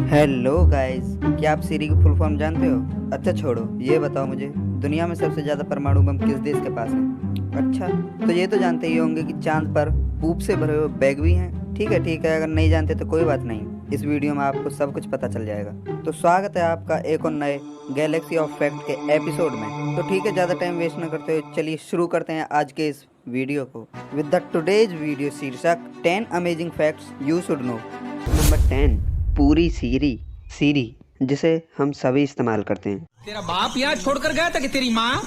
Hello guys, क्या आप सीरी की फुल फॉर्म जानते हो? अच्छा छोड़ो, ये बताओ मुझे, दुनिया में सबसे ज्यादा परमाणु बम किस देश के पास है? अच्छा, तो ये तो जानते ही होंगे कि चांद पर पूप से भरे हुए बैग भी हैं। ठीक है, अगर नहीं जानते तो कोई बात नहीं, इस वीडियो में आपको सब कुछ पता चल जाएगा। तो स्वागत है आपका एक और नए गैलेक्सी ऑफ फैक्ट के एपिसोड में। तो ठीक है, ज्यादा टाइम वेस्ट न करते हुए चलिए शुरू करते हैं आज के इस वीडियो को विद द टुडेज वीडियो शीर्षक 10 amazing facts you should know. Number 10, पूरी सीरी। सीरी जिसे हम सभी इस्तेमाल करते हैं। तेरा बाप यहाँ छोड़कर गया था कि तेरी माँ?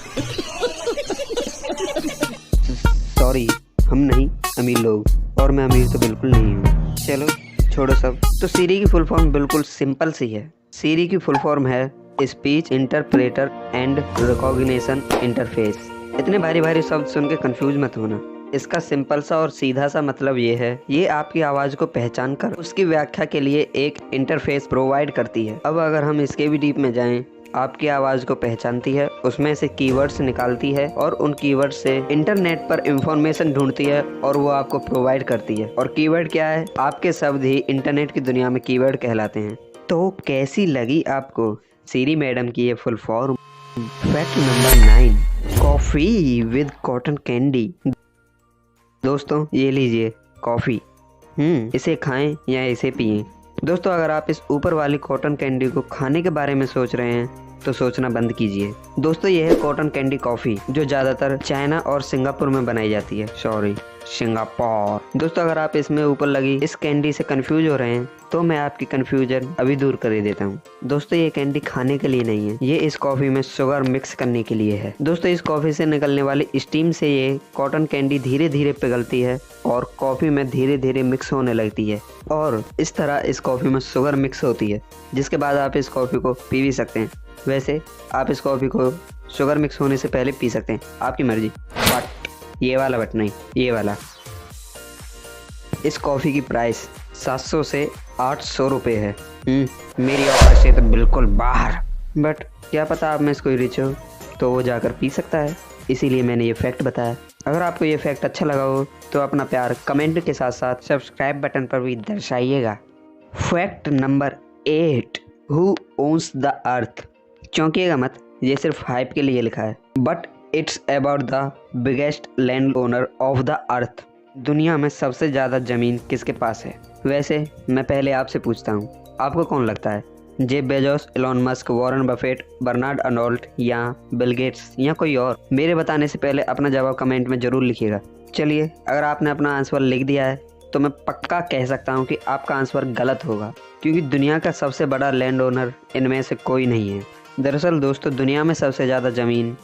सॉरी, हम नहीं, अमीर लोग, और मैं अमीर तो बिल्कुल नहीं हूँ। चलो छोड़ो सब। तो सीरी की फुल फॉर्म बिल्कुल सिंपल सी है। सीरी की फुल फॉर्म है speech interpreter and recognition interface. इतने भारी भारी शब्द सुन के कंफ्यूज मत होना। इसका सिंपल सा और सीधा सा मतलब ये है, ये आपकी आवाज को पहचान कर उसकी व्याख्या के लिए एक इंटरफेस प्रोवाइड करती है। अब अगर हम इसके भी डीप में जाएं, आपकी आवाज को पहचानती है, उसमें से कीवर्ड्स निकालती है और उन कीवर्ड से इंटरनेट पर इंफॉर्मेशन ढूंढती है और वो आपको प्रोवाइड करती है। और कीवर्ड क्या है? आपके शब्द ही इंटरनेट की दुनिया में कीवर्ड कहलाते हैं। तो कैसी लगी आपको सीरी मैडम की ये full form? Fact number 9, coffee with cotton candy. दोस्तों ये लीजिए कॉफी, इसे खाएं या इसे पिएं। दोस्तों अगर आप इस ऊपर वाली कॉटन कैंडी को खाने के बारे में सोच रहे हैं तो सोचना बंद कीजिए। दोस्तों ये है कॉटन कैंडी कॉफी, जो ज्यादातर चाइना और सिंगापुर में बनाई जाती है। Sorry, Singapore. दोस्तों अगर आप इसमें ऊपर लगी इस कैंडी से कंफ्यूज हो रहे हैं तो मैं आपकी कंफ्यूजन अभी दूर कर देता हूँ। दोस्तों ये कैंडी खाने के लिए नहीं है, ये इस कॉफी में शुगर मिक्स करने के लिए है। दोस्तों इस कॉफी से निकलने वाली स्टीम से ये कॉटन कैंडी धीरे धीरे पिघलती है और कॉफी में धीरे धीरे मिक्स होने लगती है और इस तरह इस कॉफी में शुगर मिक्स होती है, जिसके बाद आप इस कॉफी को पी भी सकते हैं। वैसे आप इस कॉफी को शुगर मिक्स होने से पहले पी सकते हैं, आपकी मर्जी। बट ये वाला बट नहीं, ये वाला। इस कॉफी की प्राइस 700 से 800 रुपये है। मेरी ऑफर से तो बिल्कुल बाहर। बट क्या पता आप में से कोई रिच हो तो वो जाकर पी सकता है, इसीलिए मैंने ये फैक्ट बताया। अगर आपको ये फैक्ट अच्छा लगा हो तो अपना प्यार कमेंट के साथ साथ सब्सक्राइब बटन पर भी दर्शाइएगा। Fact number 8, who owns the earth. चौंकिएगा मत, ये सिर्फ हाइप के लिए लिखा है, but it's about the biggest land owner of the earth. दुनिया में सबसे ज़्यादा ज़मीन किसके पास है? वैसे मैं पहले आपसे पूछता हूँ, आपको कौन लगता है? Jeff Bezos, Elon Musk, Warren Buffett, Bernard Arnault या बिल गेट्स या कोई और? मेरे बताने से पहले अपना जवाब कमेंट में ज़रूर लिखिएगा। चलिए, अगर आपने अपना आंसर लिख दिया है तो मैं पक्का कह सकता हूँ कि आपका आंसर गलत होगा, क्योंकि दुनिया का सबसे बड़ा लैंड ओनर इनमें से कोई नहीं है। दरअसल दोस्तों दुनिया में सबसे ज़्यादा ज़मीन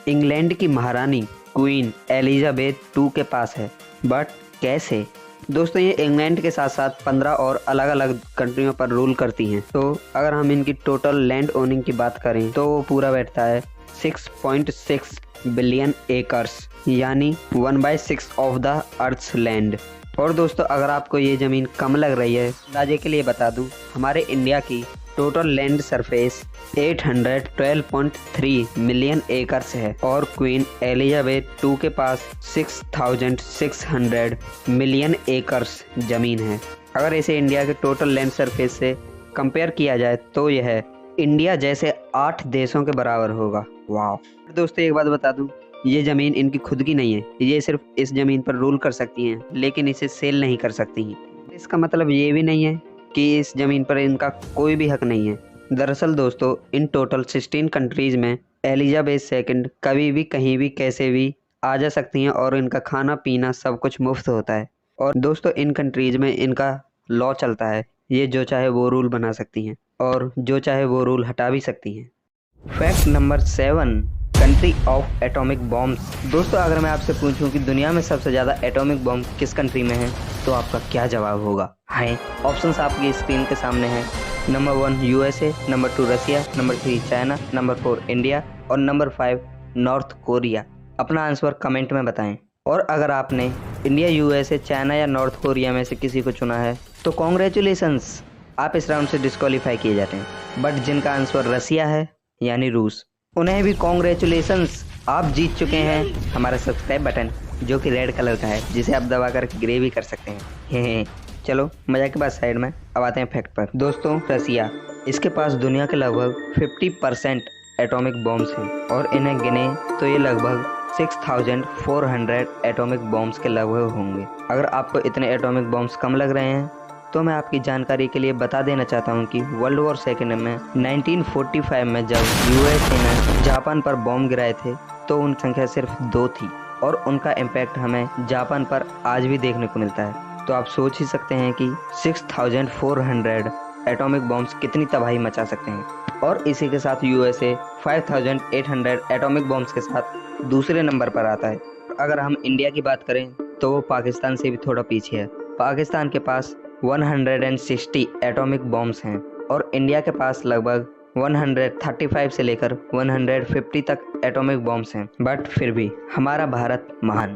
इंग्लैंड की महारानी क्वीन एलिजाबेथ II के पास है। बट कैसे? दोस्तों ये इंग्लैंड के साथ साथ 15 और अलग अलग कंट्रियों पर रूल करती हैं। तो अगर हम इनकी टोटल लैंड ओनिंग की बात करें तो वो पूरा बैठता है 6.6 बिलियन एकर्स, यानी 1/6 ऑफ द अर्थ्स लैंड। और दोस्तों अगर आपको ये ज़मीन कम लग रही है, अंदाजे के लिए बता दूं, हमारे इंडिया की total land surface 812.3 million acres है और क्वीन एलिजाबेथ II के पास 6600 मिलियन एकर्स ज़मीन है। अगर इसे इंडिया के टोटल लैंड सरफेस से कंपेयर किया जाए तो यह इंडिया जैसे 8 देशों के बराबर होगा। वाह। दोस्तों एक बात बता दूं, ये ज़मीन इनकी खुद की नहीं है, ये सिर्फ इस ज़मीन पर रूल कर सकती हैं, लेकिन इसे सेल नहीं कर सकती हैं। इसका मतलब ये भी नहीं है कि इस ज़मीन पर इनका कोई भी हक नहीं है। दरअसल दोस्तों इन टोटल 16 कंट्रीज़ में एलिजाबेथ II कभी भी कहीं भी कैसे भी आ जा सकती हैं और इनका खाना पीना सब कुछ मुफ्त होता है। और दोस्तों इन कंट्रीज़ में इनका लॉ चलता है, ये जो चाहे वो रूल बना सकती हैं और जो चाहे वो रूल हटा भी सकती हैं। Fact number 7, country of atomic bombs. दोस्तों अगर मैं आपसे पूछूं कि दुनिया में सबसे ज़्यादा एटॉमिक बॉम्ब किस कंट्री में है तो आपका क्या जवाब होगा? हाय, ऑप्शंस आपकी स्क्रीन के सामने हैं। नंबर 1 USA, नंबर 2 रसिया, नंबर 3 चाइना, नंबर 4 इंडिया और नंबर 5 नॉर्थ कोरिया। अपना आंसर कमेंट में बताएं। और अगर आपने इंडिया, USA, चाइना या नॉर्थ कोरिया में से किसी को चुना है तो कॉन्ग्रेचुलेसन्स, आप इस राउंड से डिस्क्वालीफाई किए जाते हैं। बट जिनका आंसर रसिया है यानी रूस, उन्हें भी कॉन्ग्रेचुलेसन्स, आप जीत चुके हैं हमारा सब्सक्राइब बटन, जो कि रेड कलर का है, जिसे आप दबा कर ग्रे भी कर सकते हैं। चलो मजाक की बात साइड में, अब आते हैं फैक्ट पर। दोस्तों रसिया, इसके पास दुनिया के लगभग 50% एटॉमिक बॉम्ब्स हैं और इन्हें गिने तो ये लगभग 6400 एटॉमिक बॉम्ब्स के लगभग होंगे। अगर आपको इतने एटॉमिक बॉम्ब्स कम लग रहे हैं तो मैं आपकी जानकारी के लिए बता देना चाहता हूँ कि वर्ल्ड वॉर सेकेंड में 1945 में जब यूएसए ने जापान पर बॉम्ब गिराए थे तो उनकी संख्या सिर्फ 2 थी और उनका इम्पैक्ट हमें जापान पर आज भी देखने को मिलता है। तो आप सोच ही सकते हैं कि 6400 एटॉमिक बॉम्ब्स कितनी तबाही मचा सकते हैं। और इसी के साथ यूएसए 5800 एटॉमिक बॉम्ब्स के साथ दूसरे नंबर पर आता है। अगर हम इंडिया की बात करें तो वो पाकिस्तान से भी थोड़ा पीछे है। पाकिस्तान के पास 160 एटॉमिक बॉम्ब्स हैं और इंडिया के पास लगभग 135 से लेकर 150 तक एटॉमिक बॉम्ब्स हैं, बट फिर भी हमारा भारत महान।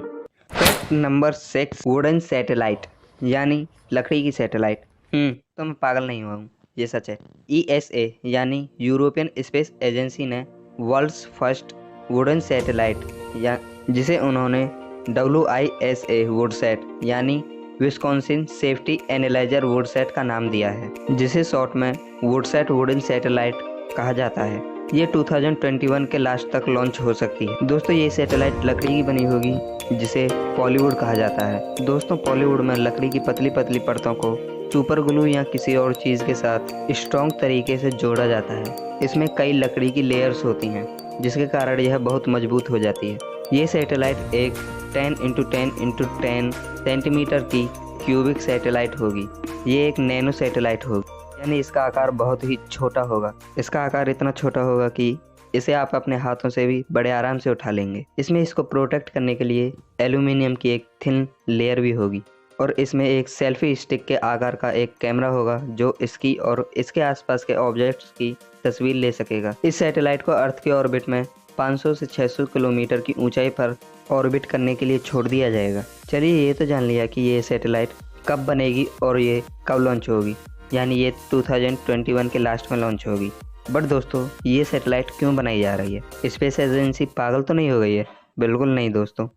फैक्ट नंबर 6, वुडन सैटेलाइट यानी लकड़ी की सैटेलाइट। तो मैं पागल नहीं हुआ हूँ, ये सच है। ESA यानी यूरोपियन स्पेस एजेंसी ने वर्ल्ड्स फर्स्ट वुडन सैटेलाइट या जिसे उन्होंने WISA वुडसैट यानी विस्कॉन्सिन सेफ्टी एनालाइजर वुडसैट का नाम दिया है, जिसे शॉर्ट में वुडसैट वुडन सैटेलाइट कहा जाता है। ये 2021 के लास्ट तक लॉन्च हो सकती है। दोस्तों ये सैटेलाइट लकड़ी की बनी होगी जिसे पॉलीवुड कहा जाता है। दोस्तों पॉलीवुड में लकड़ी की पतली पतली परतों को सुपर ग्लू या किसी और चीज़ के साथ स्ट्रॉन्ग तरीके से जोड़ा जाता है। इसमें कई लकड़ी की लेयर्स होती हैं जिसके कारण यह बहुत मजबूत हो जाती है। ये सैटेलाइट एक 10x10x10 सेंटीमीटर की क्यूबिक सैटेलाइट होगी। ये एक नैनो सैटेलाइट होगी, यानी इसका आकार बहुत ही छोटा होगा। इसका आकार इतना छोटा होगा कि इसे आप अपने हाथों से भी बड़े आराम से उठा लेंगे। इसमें इसको प्रोटेक्ट करने के लिए एल्यूमिनियम की एक थिन लेयर भी होगी और इसमें एक सेल्फी स्टिक के आकार का एक कैमरा होगा जो इसकी और इसके आसपास के ऑब्जेक्ट्स की तस्वीर ले सकेगा। इस सैटेलाइट को अर्थ के ऑर्बिट में 500 से 600 किलोमीटर की ऊंचाई पर ऑर्बिट करने के लिए छोड़ दिया जाएगा। चलिए ये तो जान लिया कि ये सैटेलाइट कब बनेगी और ये कब लॉन्च होगी, यानी ये 2021 के लास्ट में लॉन्च होगी। बट दोस्तों ये सैटेलाइट क्यों बनाई जा रही है? स्पेस एजेंसी पागल तो नहीं हो गई है? बिल्कुल नहीं दोस्तों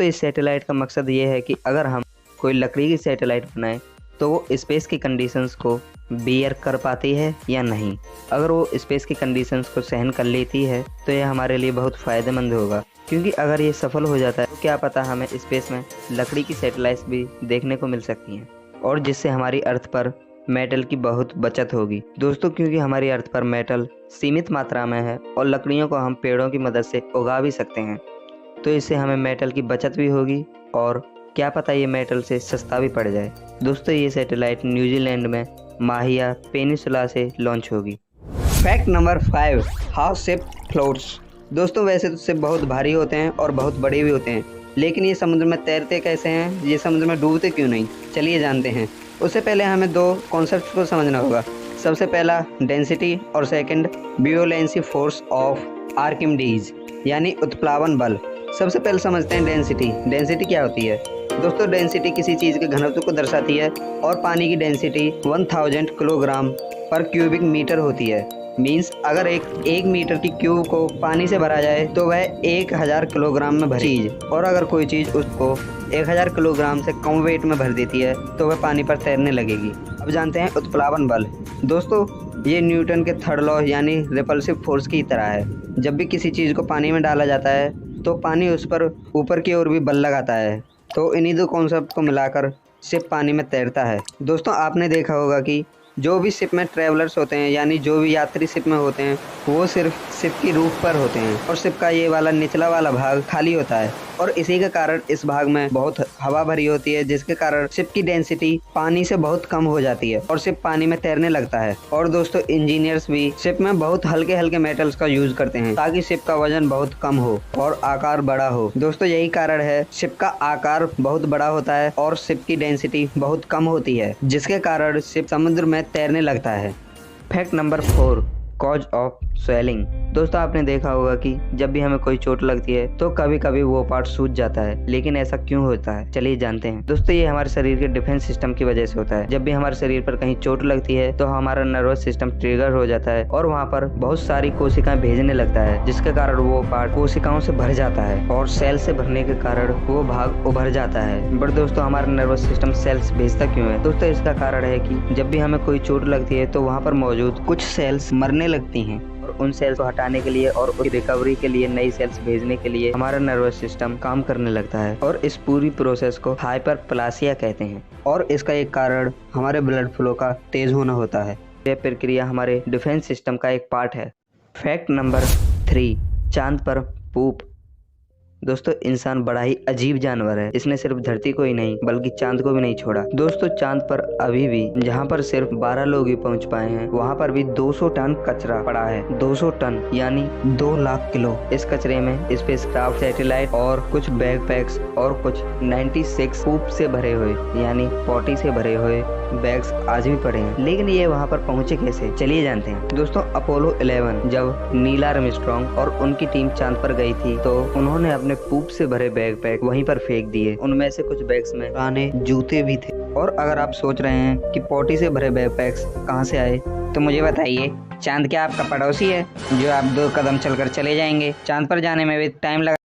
इस सैटेलाइट का मकसद ये है कि अगर हम कोई लकड़ी की सैटेलाइट बनाएं तो वो स्पेस की कंडीशंस को बियर कर पाती है या नहीं। अगर वो स्पेस की कंडीशंस को सहन कर लेती है तो यह हमारे लिए बहुत फ़ायदेमंद होगा, क्योंकि अगर ये सफल हो जाता है तो क्या पता हमें स्पेस में लकड़ी की सैटेलाइट्स भी देखने को मिल सकती हैं और जिससे हमारी अर्थ पर मेटल की बहुत बचत होगी। दोस्तों क्योंकि हमारी अर्थ पर मेटल सीमित मात्रा में है और लकड़ियों को हम पेड़ों की मदद से उगा भी सकते हैं, तो इससे हमें मेटल की बचत भी होगी और क्या पता ये मेटल से सस्ता भी पड़ जाए। दोस्तों ये सैटेलाइट न्यूजीलैंड में माहिया पेनिसुला से लॉन्च होगी। Fact number 5, how ship floats. दोस्तों वैसे तो शिप बहुत भारी होते हैं और बहुत बड़े भी होते हैं, लेकिन ये समुद्र में तैरते कैसे हैं? ये समुद्र में डूबते क्यों नहीं? चलिए जानते हैं। उससे पहले हमें 2 कॉन्सेप्ट्स को समझना होगा। सबसे पहला डेंसिटी और सेकंड ब्यूलेंसी फोर्स ऑफ आर्किमिडीज यानी उत्प्लावन बल। सबसे पहले समझते हैं डेंसिटी। डेंसिटी क्या होती है? दोस्तों डेंसिटी किसी चीज़ के घनत्व को दर्शाती है और पानी की डेंसिटी 1000 किलोग्राम पर क्यूबिक मीटर होती है। मीन्स अगर एक मीटर की क्यूब को पानी से भरा जाए तो वह 1000 किलोग्राम में भरी चीज़, और अगर कोई चीज़ उसको 1000 किलोग्राम से कम वेट में भर देती है तो वह पानी पर तैरने लगेगी। अब जानते हैं उत्प्लावन बल। दोस्तों ये न्यूटन के थर्ड लॉ यानी रिपल्सिव फोर्स की तरह है। जब भी किसी चीज़ को पानी में डाला जाता है तो पानी उस पर ऊपर की ओर भी बल लगाता है, तो इन्हीं 2 कॉन्सेप्ट को मिलाकर शिप पानी में तैरता है। दोस्तों आपने देखा होगा कि जो भी शिप में ट्रैवलर्स होते हैं यानी जो भी यात्री शिप में होते हैं वो सिर्फ शिप की रूफ पर होते हैं और शिप का ये वाला निचला वाला भाग खाली होता है और इसी के कारण इस भाग में बहुत हवा भरी होती है, जिसके कारण शिप की डेंसिटी पानी से बहुत कम हो जाती है और शिप पानी में तैरने लगता है। और दोस्तों इंजीनियर्स भी शिप में बहुत हल्के हल्के मेटल्स का यूज करते हैं ताकि शिप का वजन बहुत कम हो और आकार बड़ा हो। दोस्तों यही कारण है शिप का आकार बहुत बड़ा होता है और शिप की डेंसिटी बहुत कम होती है, जिसके कारण शिप समुद्र में तैरने लगता है। Fact number 4, cause of swelling. दोस्तों आपने देखा होगा कि जब भी हमें कोई चोट लगती है तो कभी कभी वो पार्ट सूज जाता है, लेकिन ऐसा क्यों होता है चलिए जानते हैं। दोस्तों ये हमारे शरीर के डिफेंस सिस्टम की वजह से होता है। जब भी हमारे शरीर पर कहीं चोट लगती है तो हमारा नर्वस सिस्टम ट्रिगर हो जाता है और वहाँ पर बहुत सारी कोशिकाएं भेजने लगता है, जिसके कारण वो पार्ट कोशिकाओं से भर जाता है और सेल से भरने के कारण वो भाग उभर जाता है। बट दोस्तों हमारा नर्वस सिस्टम सेल्स भेजता क्यों है? दोस्तों इसका कारण है कि जब भी हमें कोई चोट लगती है तो वहाँ पर मौजूद कुछ सेल्स मरने लगती हैं और उन सेल्स को हटाने के लिए और उसकी रिकवरी के लिए नई सेल्स भेजने के लिए हमारा नर्वस सिस्टम काम करने लगता है और इस पूरी प्रोसेस को हाइपरप्लासिया कहते हैं और इसका एक कारण हमारे ब्लड फ्लो का तेज होना होता है। यह प्रक्रिया हमारे डिफेंस सिस्टम का एक पार्ट है। फैक्ट नंबर 3, चांद पर पूप। दोस्तों इंसान बड़ा ही अजीब जानवर है। इसने सिर्फ धरती को ही नहीं बल्कि चांद को भी नहीं छोड़ा। दोस्तों चांद पर अभी भी जहां पर सिर्फ 12 लोग ही पहुंच पाए हैं वहां पर भी 200 टन कचरा पड़ा है। 200 टन यानी 2 लाख किलो। इस कचरे में स्पेसक्राफ्ट, सैटेलाइट और कुछ बैकपैक्स और कुछ 96 पूप से भरे हुए यानी पॉटी से भरे हुए बैग्स आज भी पड़े हैं। लेकिन ये वहाँ पर पहुँचे कैसे चलिए जानते हैं। दोस्तों अपोलो 11 जब नील आर्मस्ट्रांग और उनकी टीम चांद पर गई थी तो उन्होंने अपने पूप से भरे बैकपैक वहीं पर फेंक दिए। उनमें से कुछ बैग्स में पुराने जूते भी थे। और अगर आप सोच रहे हैं कि पॉटी से भरे बैकपैक्स कहाँ से आए तो मुझे बताइए, चांद क्या आपका पड़ोसी है जो आप 2 कदम चलकर चले जाएंगे? चांद पर जाने में भी टाइम लगा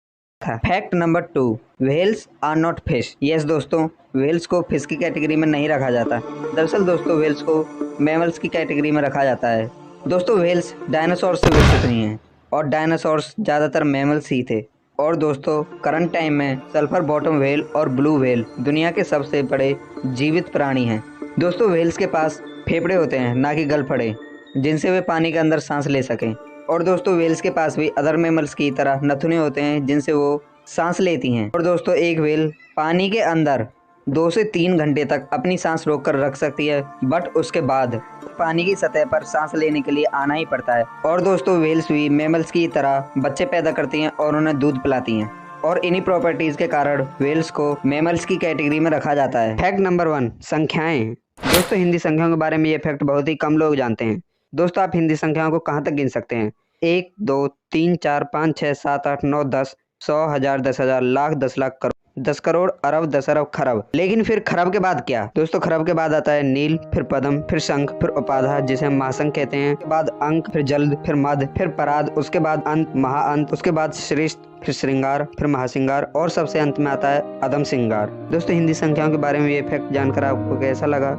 था। Fact number 2, whales are not fish. Yes दोस्तों, व्हेल्स को फिश की कैटेगरी में नहीं रखा जाता। दरअसल दोस्तों व्हेल्स को मैमल्स की कैटेगरी में रखा जाता है। दोस्तों व्हेल्स डायनासोर से विकसित हुई हैं और डायनासोर्स ज़्यादातर मैमल्स ही थे। और दोस्तों करंट टाइम में सल्फर बॉटम व्हेल और ब्लू व्हेल दुनिया के सबसे बड़े जीवित प्राणी हैं। दोस्तों व्हेल्स के पास फेफड़े होते हैं, ना कि गलफड़े, जिनसे वे पानी के अंदर सांस ले सकें। और दोस्तों व्हेल्स के पास भी अदर मैमल्स की तरह नथुने होते हैं जिनसे वो सांस लेती हैं। और दोस्तों एक व्हेल पानी के अंदर 2 से 3 घंटे तक अपनी सांस रोक कर रख सकती है, बट उसके बाद पानी की सतह पर सांस लेने के लिए आना ही पड़ता है। और दोस्तों व्हेल्स भी मैमल्स की तरह बच्चे पैदा करती हैं और उन्हें दूध पिलाती हैं और इन्हीं प्रॉपर्टीज के कारण व्हेल्स को मैमल्स की कैटेगरी में रखा जाता है। फैक्ट नंबर 1, संख्याएं। दोस्तों हिंदी संख्याओं के बारे में ये फैक्ट बहुत ही कम लोग जानते हैं। दोस्तों आप हिंदी संख्याओं को कहाँ तक गिन सकते हैं? 1 2 3 4 5 6 7 8 9 10 100 1000 10,000 लाख 10 लाख करोड़ 10 करोड़ अरब 10 अरब खरब। लेकिन फिर खरब के बाद क्या? दोस्तों खरब के बाद आता है नील, फिर पद्म, फिर शंख, फिर उपाधा जिसे हम महाशंख कहते हैं, उसके बाद अंक, फिर जल्द, फिर मद, फिर पराद, उसके बाद अंत महाअंत, उसके बाद श्रेष्ठ, फिर श्रृंगार, फिर महासिंगार और सबसे अंत में आता है अदम सिंगार। दोस्तों हिंदी संख्याओं के बारे में ये फैक्ट जानकर आपको कैसा लगा?